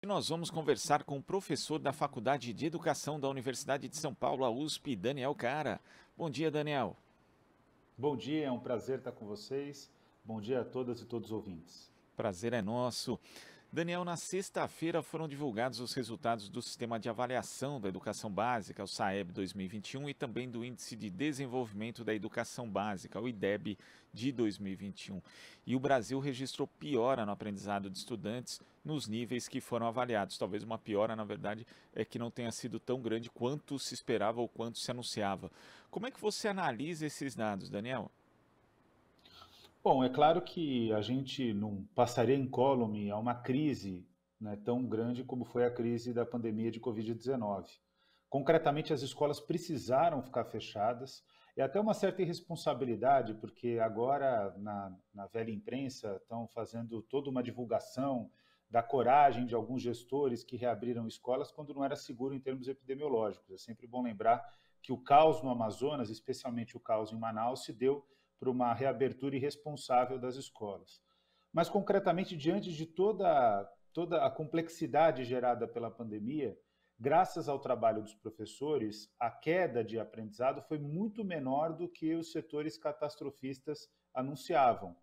E nós vamos conversar com o professor da Faculdade de Educação da Universidade de São Paulo, a USP, Daniel Cara. Bom dia, Daniel. Bom dia, é um prazer estar com vocês. Bom dia a todas e todos os ouvintes. Prazer é nosso. Daniel, na sexta-feira foram divulgados os resultados do Sistema de Avaliação da Educação Básica, o SAEB 2021, e também do Índice de Desenvolvimento da Educação Básica, o IDEB, de 2021. E o Brasil registrou piora no aprendizado de estudantes nos níveis que foram avaliados. Talvez uma piora, na verdade, é que não tenha sido tão grande quanto se esperava ou quanto se anunciava. Como é que você analisa esses dados, Daniel? Bom, é claro que a gente não passaria incólume a uma crise, né, tão grande como foi a crise da pandemia de Covid-19. Concretamente, as escolas precisaram ficar fechadas, e até uma certa irresponsabilidade, porque agora na velha imprensa estão fazendo toda uma divulgação da coragem de alguns gestores que reabriram escolas quando não era seguro em termos epidemiológicos. É sempre bom lembrar que o caos no Amazonas, especialmente o caos em Manaus, se deu por uma reabertura irresponsável das escolas. Mas, concretamente, diante de toda a complexidade gerada pela pandemia, graças ao trabalho dos professores, a queda de aprendizado foi muito menor do que os setores catastrofistas anunciavam.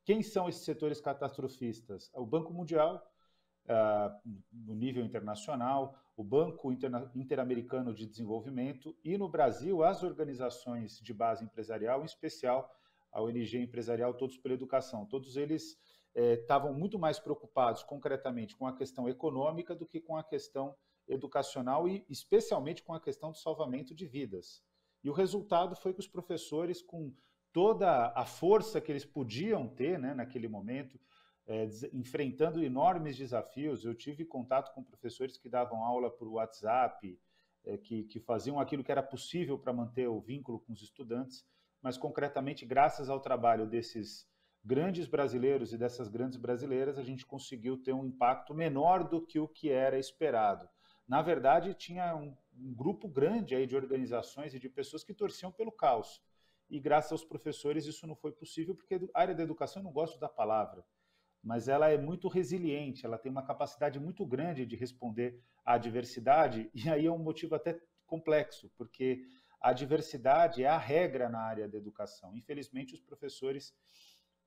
Quem são esses setores catastrofistas? O Banco Mundial, no nível internacional, o Banco Interamericano de Desenvolvimento e, no Brasil, as organizações de base empresarial, em especial a ONG Empresarial Todos pela Educação. Todos eles estavam muito mais preocupados concretamente com a questão econômica do que com a questão educacional e especialmente com a questão do salvamento de vidas. E o resultado foi que os professores, com toda a força que eles podiam ter, né, naquele momento, enfrentando enormes desafios. Eu tive contato com professores que davam aula por WhatsApp, que faziam aquilo que era possível para manter o vínculo com os estudantes, mas concretamente, graças ao trabalho desses grandes brasileiros e dessas grandes brasileiras, a gente conseguiu ter um impacto menor do que o que era esperado. Na verdade, tinha um grupo grande aí de organizações e de pessoas que torciam pelo caos. E graças aos professores isso não foi possível, porque a área da educação, eu não gosto da palavra, mas ela é muito resiliente, ela tem uma capacidade muito grande de responder à adversidade, e aí é um motivo até complexo, porque a diversidade é a regra na área da educação. Infelizmente, os professores,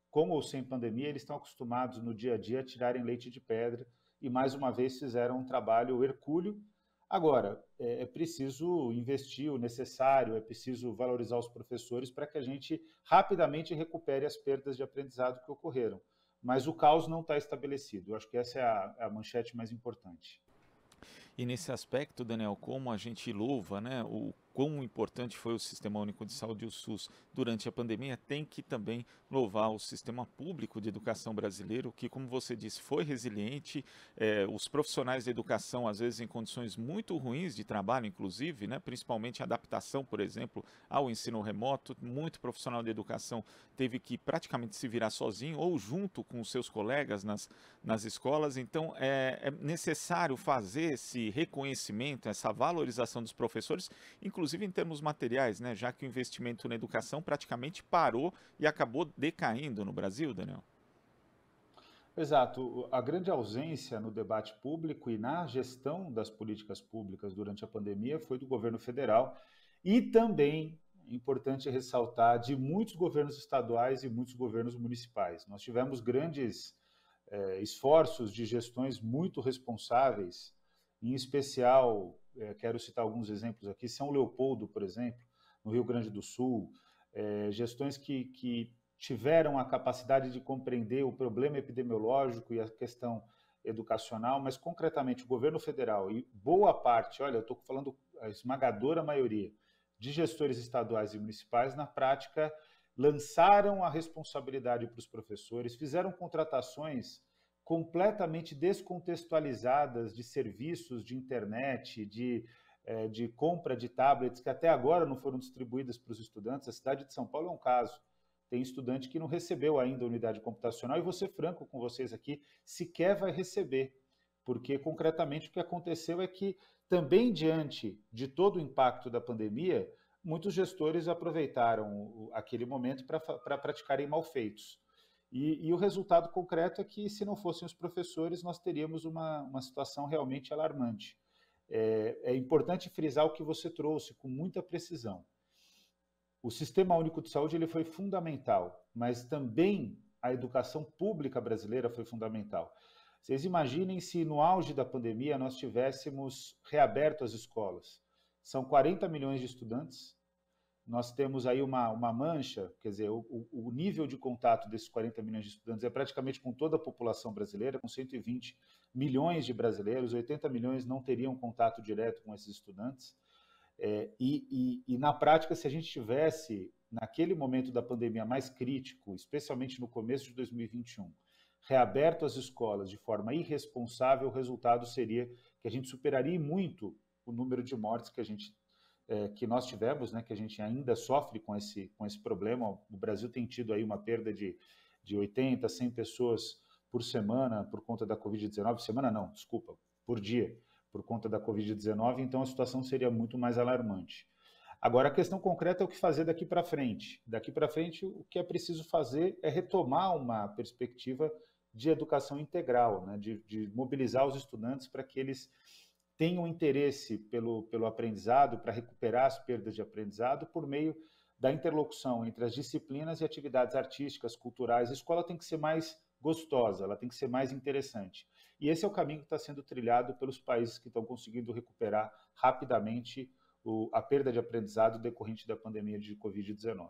com ou sem pandemia, eles estão acostumados no dia a dia a tirarem leite de pedra e, mais uma vez, fizeram um trabalho hercúleo. Agora, é preciso investir o necessário, é preciso valorizar os professores para que a gente rapidamente recupere as perdas de aprendizado que ocorreram. Mas o caos não está estabelecido. Eu acho que essa é a manchete mais importante. E nesse aspecto, Daniel, como a gente louva, né, o quão importante foi o Sistema Único de Saúde, o SUS, durante a pandemia, tem que também louvar o sistema público de educação brasileiro, que, como você disse, foi resiliente. Os profissionais da educação, às vezes, em condições muito ruins de trabalho, inclusive, né, principalmente a adaptação, por exemplo, ao ensino remoto. Muito profissional de educação teve que praticamente se virar sozinho ou junto com os seus colegas nas escolas. Então, é necessário fazer esse reconhecimento, essa valorização dos professores, inclusive em termos materiais, né? Já que o investimento na educação praticamente parou e acabou decaindo no Brasil, Daniel. Exato. A grande ausência no debate público e na gestão das políticas públicas durante a pandemia foi do governo federal e também, é importante ressaltar, de muitos governos estaduais e muitos governos municipais. Nós tivemos grandes esforços de gestões muito responsáveis, em especial, quero citar alguns exemplos aqui, São Leopoldo, por exemplo, no Rio Grande do Sul, gestões que tiveram a capacidade de compreender o problema epidemiológico e a questão educacional, mas concretamente o governo federal e boa parte, olha, eu estou falando a esmagadora maioria de gestores estaduais e municipais, na prática, lançaram a responsabilidade para os professores, fizeram contratações completamente descontextualizadas de serviços de internet, de compra de tablets que até agora não foram distribuídas para os estudantes. A cidade de São Paulo é um caso. Tem estudante que não recebeu ainda a unidade computacional e vou ser franco com vocês aqui, sequer vai receber, porque concretamente o que aconteceu é que também diante de todo o impacto da pandemia, muitos gestores aproveitaram aquele momento para praticarem malfeitos. E o resultado concreto é que, se não fossem os professores, nós teríamos uma situação realmente alarmante. É importante frisar o que você trouxe com muita precisão. O Sistema Único de Saúde ele foi fundamental, mas também a educação pública brasileira foi fundamental. Vocês imaginem se no auge da pandemia nós tivéssemos reaberto as escolas. São 40 milhões de estudantes, nós temos aí uma mancha, quer dizer, o nível de contato desses 40 milhões de estudantes é praticamente com toda a população brasileira, com 120 milhões de brasileiros, 80 milhões não teriam contato direto com esses estudantes. E na prática, se a gente tivesse, naquele momento da pandemia mais crítico, especialmente no começo de 2021, reaberto as escolas de forma irresponsável, o resultado seria que a gente superaria muito o número de mortes que nós tivemos, né, que a gente ainda sofre com esse problema. O Brasil tem tido aí uma perda de 80, 100 pessoas por semana por conta da Covid-19, semana não, desculpa, por dia, por conta da Covid-19, então a situação seria muito mais alarmante. Agora, a questão concreta é o que fazer daqui para frente. Daqui para frente, o que é preciso fazer é retomar uma perspectiva de educação integral, né, de mobilizar os estudantes para que eles tenham interesse pelo aprendizado, para recuperar as perdas de aprendizado por meio da interlocução entre as disciplinas e atividades artísticas, culturais. A escola tem que ser mais gostosa, ela tem que ser mais interessante. E esse é o caminho que está sendo trilhado pelos países que estão conseguindo recuperar rapidamente a perda de aprendizado decorrente da pandemia de Covid-19.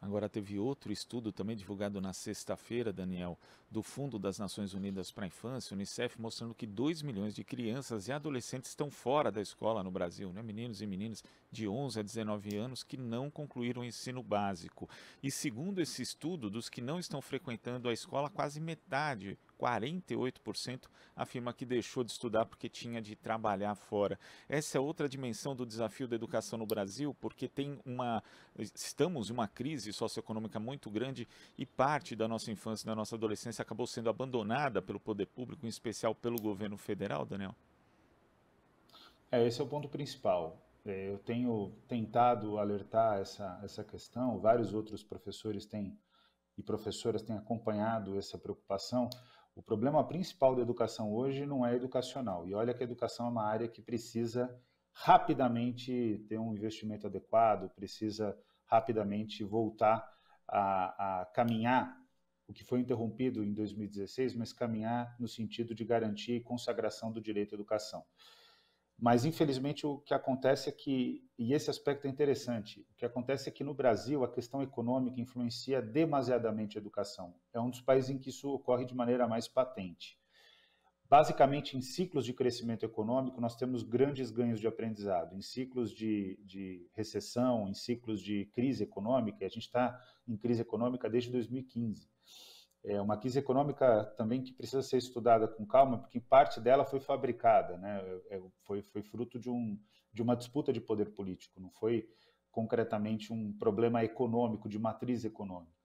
Agora, teve outro estudo também divulgado na sexta-feira, Daniel, do Fundo das Nações Unidas para a Infância, Unicef, mostrando que 2 milhões de crianças e adolescentes estão fora da escola no Brasil, né? Meninos e meninas de 11 a 19 anos que não concluíram o ensino básico. E segundo esse estudo, dos que não estão frequentando a escola, quase metade, 48%, afirma que deixou de estudar porque tinha de trabalhar fora. Essa é outra dimensão do desafio da educação no Brasil, porque estamos em uma crise socioeconômica muito grande e parte da nossa infância e da nossa adolescência acabou sendo abandonada pelo poder público, em especial pelo governo federal, Daniel? Esse é o ponto principal. Eu tenho tentado alertar essa questão, vários outros professores e professoras têm acompanhado essa preocupação. O problema principal da educação hoje não é educacional. E olha que a educação é uma área que precisa rapidamente ter um investimento adequado, precisa rapidamente voltar a caminhar, o que foi interrompido em 2016, mas caminhar no sentido de garantir consagração do direito à educação. Mas, infelizmente, o que acontece é que, e esse aspecto é interessante, o que acontece é que no Brasil a questão econômica influencia demasiadamente a educação. É um dos países em que isso ocorre de maneira mais patente. Basicamente, em ciclos de crescimento econômico, nós temos grandes ganhos de aprendizado. Em ciclos de recessão, em ciclos de crise econômica, a gente está em crise econômica desde 2015. É uma crise econômica também que precisa ser estudada com calma, porque parte dela foi fabricada, né? Foi fruto de uma disputa de poder político, não foi concretamente um problema econômico, de matriz econômica.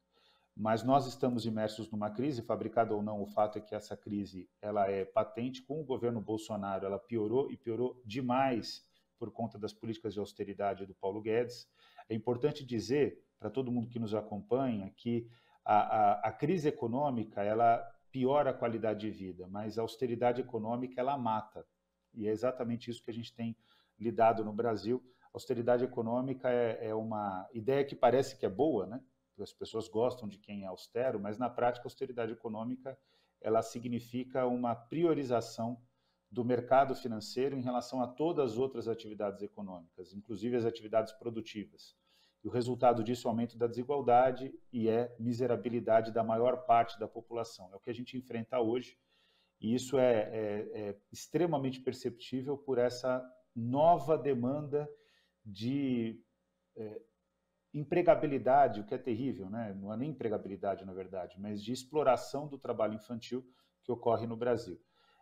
Mas nós estamos imersos numa crise, fabricada ou não, o fato é que essa crise ela é patente. Com o governo Bolsonaro, ela piorou, e piorou demais por conta das políticas de austeridade do Paulo Guedes. É importante dizer, para todo mundo que nos acompanha, que a crise econômica ela piora a qualidade de vida, mas a austeridade econômica ela mata. E é exatamente isso que a gente tem lidado no Brasil. A austeridade econômica é uma ideia que parece que é boa, né? As pessoas gostam de quem é austero, mas na prática a austeridade econômica ela significa uma priorização do mercado financeiro em relação a todas as outras atividades econômicas, inclusive as atividades produtivas. E o resultado disso é o aumento da desigualdade e miserabilidade da maior parte da população. É o que a gente enfrenta hoje, e isso é extremamente perceptível por essa nova demanda de empregabilidade, o que é terrível, né? Não é nem empregabilidade, na verdade, mas de exploração do trabalho infantil que ocorre no Brasil.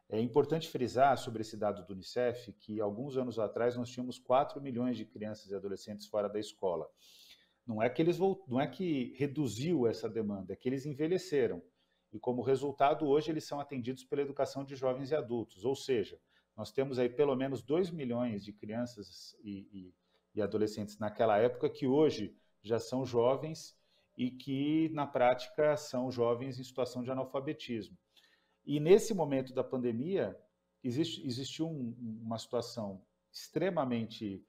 É importante frisar sobre esse dado do Unicef que alguns anos atrás nós tínhamos 4 milhões de crianças e adolescentes fora da escola. Não é que reduziu essa demanda, é que eles envelheceram. E como resultado, hoje eles são atendidos pela educação de jovens e adultos. Ou seja, nós temos aí pelo menos 2 milhões de crianças e adolescentes naquela época que hoje já são jovens e que, na prática, são jovens em situação de analfabetismo. E nesse momento da pandemia, existiu uma situação extremamente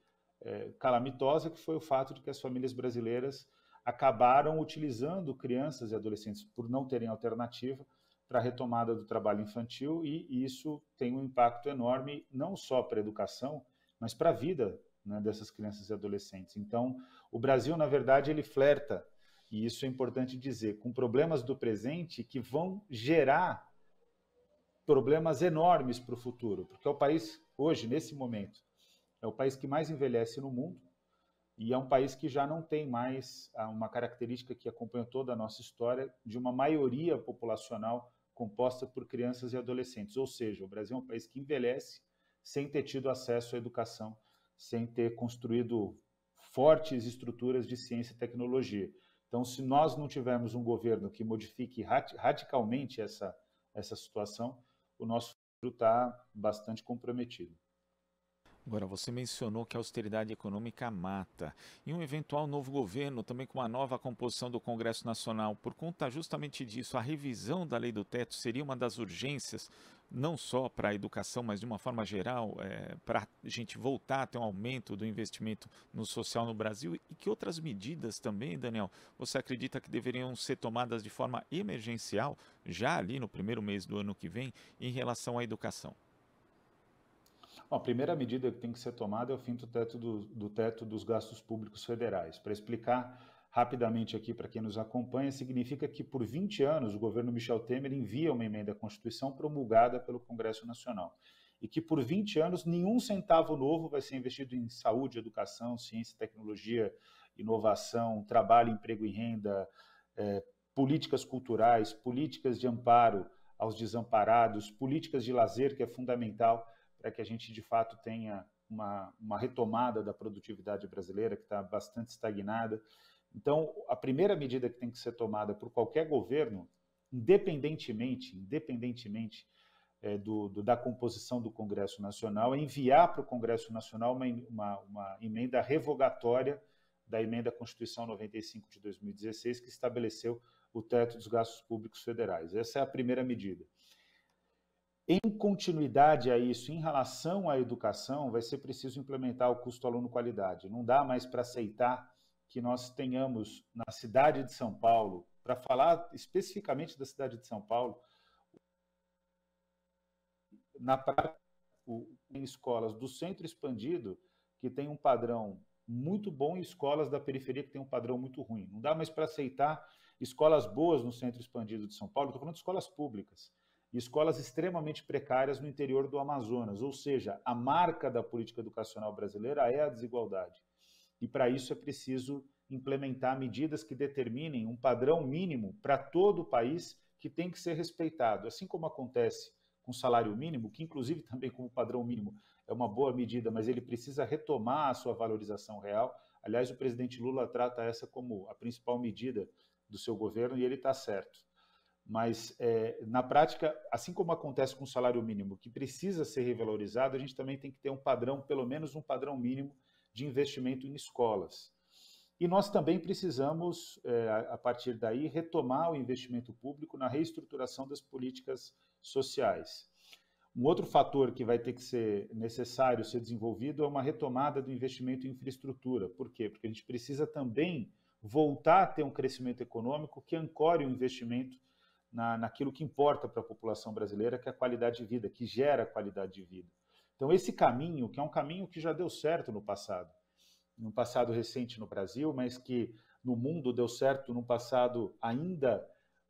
calamitosa, que foi o fato de que as famílias brasileiras acabaram utilizando crianças e adolescentes por não terem alternativa para a retomada do trabalho infantil, e isso tem um impacto enorme não só para a educação, mas para a vida, né, dessas crianças e adolescentes. Então, o Brasil, na verdade, ele flerta, e isso é importante dizer, com problemas do presente que vão gerar problemas enormes para o futuro, porque é o país, hoje, nesse momento, é o país que mais envelhece no mundo, e é um país que já não tem mais uma característica que acompanha toda a nossa história de uma maioria populacional composta por crianças e adolescentes. Ou seja, o Brasil é um país que envelhece sem ter tido acesso à educação, sem ter construído fortes estruturas de ciência e tecnologia. Então, se nós não tivermos um governo que modifique radicalmente essa situação, o nosso futuro está bastante comprometido. Agora, você mencionou que a austeridade econômica mata. E um eventual novo governo, também com uma nova composição do Congresso Nacional, por conta justamente disso, a revisão da lei do teto seria uma das urgências, não só para a educação, mas de uma forma geral, para a gente voltar a ter um aumento do investimento no social no Brasil? E que outras medidas também, Daniel, você acredita que deveriam ser tomadas de forma emergencial, já ali no primeiro mês do ano que vem, em relação à educação? Bom, a primeira medida que tem que ser tomada é o fim do teto dos gastos públicos federais. Para explicar rapidamente aqui para quem nos acompanha, significa que por 20 anos o governo Michel Temer envia uma emenda à Constituição promulgada pelo Congresso Nacional. E que por 20 anos nenhum centavo novo vai ser investido em saúde, educação, ciência, tecnologia, inovação, trabalho, emprego e renda, políticas culturais, políticas de amparo aos desamparados, políticas de lazer, que é fundamental para que a gente, de fato, tenha uma retomada da produtividade brasileira, que está bastante estagnada. Então, a primeira medida que tem que ser tomada por qualquer governo, independentemente da composição do Congresso Nacional, é enviar para o Congresso Nacional uma emenda revogatória da emenda à Constituição 95 de 2016, que estabeleceu o teto dos gastos públicos federais. Essa é a primeira medida. Em continuidade a isso, em relação à educação, vai ser preciso implementar o custo aluno-qualidade. Não dá mais para aceitar que nós tenhamos na cidade de São Paulo, para falar especificamente da cidade de São Paulo, na prática, em escolas do centro expandido que tem um padrão muito bom e escolas da periferia que tem um padrão muito ruim. Não dá mais para aceitar escolas boas no centro expandido de São Paulo, estou falando de escolas públicas, e escolas extremamente precárias no interior do Amazonas. Ou seja, a marca da política educacional brasileira é a desigualdade. E para isso é preciso implementar medidas que determinem um padrão mínimo para todo o país que tem que ser respeitado. Assim como acontece com o salário mínimo, que inclusive também como padrão mínimo é uma boa medida, mas ele precisa retomar a sua valorização real. Aliás, o presidente Lula trata essa como a principal medida do seu governo e ele está certo. Mas, na prática, assim como acontece com o salário mínimo, que precisa ser revalorizado, a gente também tem que ter um padrão, pelo menos um padrão mínimo de investimento em escolas. E nós também precisamos, a partir daí, retomar o investimento público na reestruturação das políticas sociais. Um outro fator que vai ter que ser necessário ser desenvolvido é uma retomada do investimento em infraestrutura. Por quê? Porque a gente precisa também voltar a ter um crescimento econômico que ancore o investimento naquilo que importa para a população brasileira, que é a qualidade de vida, que gera qualidade de vida. Então, esse caminho, que é um caminho que já deu certo no passado recente no Brasil, mas que no mundo deu certo no passado ainda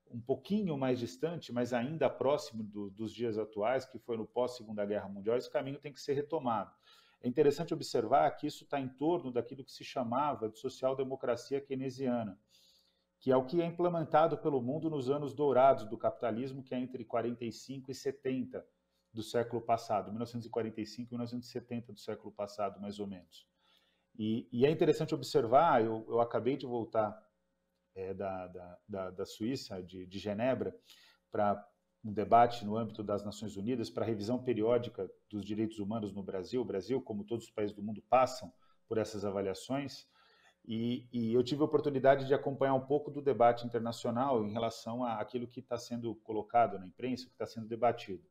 um pouquinho mais distante, mas ainda próximo dos dias atuais, que foi no pós-Segunda Guerra Mundial, esse caminho tem que ser retomado. É interessante observar que isso está em torno daquilo que se chamava de social-democracia keynesiana, que é o que é implementado pelo mundo nos anos dourados do capitalismo, que é entre 45 e 70 do século passado, 1945 e 1970 do século passado, mais ou menos. E é interessante observar, eu acabei de voltar da Suíça, de Genebra, para um debate no âmbito das Nações Unidas para a revisão periódica dos direitos humanos no Brasil. O Brasil, como todos os países do mundo, passam por essas avaliações. E eu tive a oportunidade de acompanhar um pouco do debate internacional em relação àquilo que está sendo colocado na imprensa, que está sendo debatido.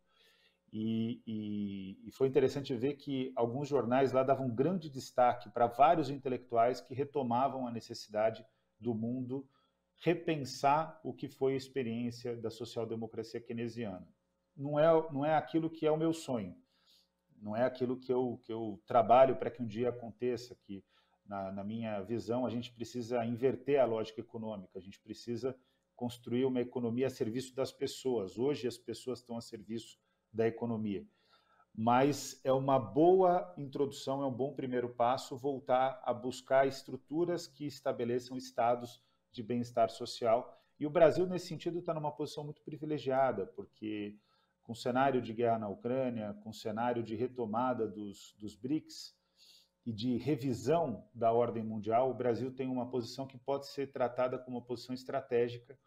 E foi interessante ver que alguns jornais lá davam grande destaque para vários intelectuais que retomavam a necessidade do mundo repensar o que foi a experiência da social-democracia keynesiana. Não é aquilo que é o meu sonho, não é aquilo que eu trabalho para que um dia aconteça, que na minha visão a gente precisa inverter a lógica econômica, a gente precisa construir uma economia a serviço das pessoas. Hoje as pessoas estão a serviço da economia. Mas é uma boa introdução, é um bom primeiro passo voltar a buscar estruturas que estabeleçam estados de bem-estar social. E o Brasil, nesse sentido, está numa posição muito privilegiada, porque com o cenário de guerra na Ucrânia, com o cenário de retomada dos BRICS e de revisão da ordem mundial, o Brasil tem uma posição que pode ser tratada como uma posição estratégica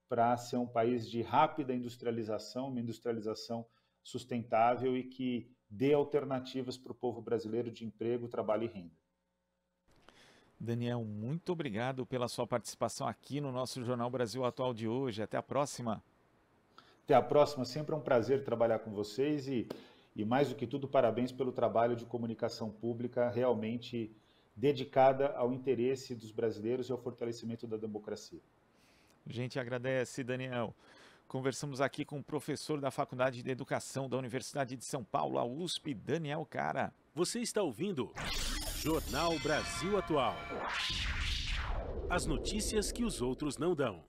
para ser um país de rápida industrialização, uma industrialização sustentável e que dê alternativas para o povo brasileiro de emprego, trabalho e renda. Daniel, muito obrigado pela sua participação aqui no nosso Jornal Brasil Atual de hoje. Até a próxima. Até a próxima. Sempre é um prazer trabalhar com vocês e mais do que tudo, parabéns pelo trabalho de comunicação pública realmente dedicada ao interesse dos brasileiros e ao fortalecimento da democracia. A gente agradece, Daniel. Conversamos aqui com o professor da Faculdade de Educação da Universidade de São Paulo, a USP, Daniel Cara. Você está ouvindo Jornal Brasil Atual. As notícias que os outros não dão.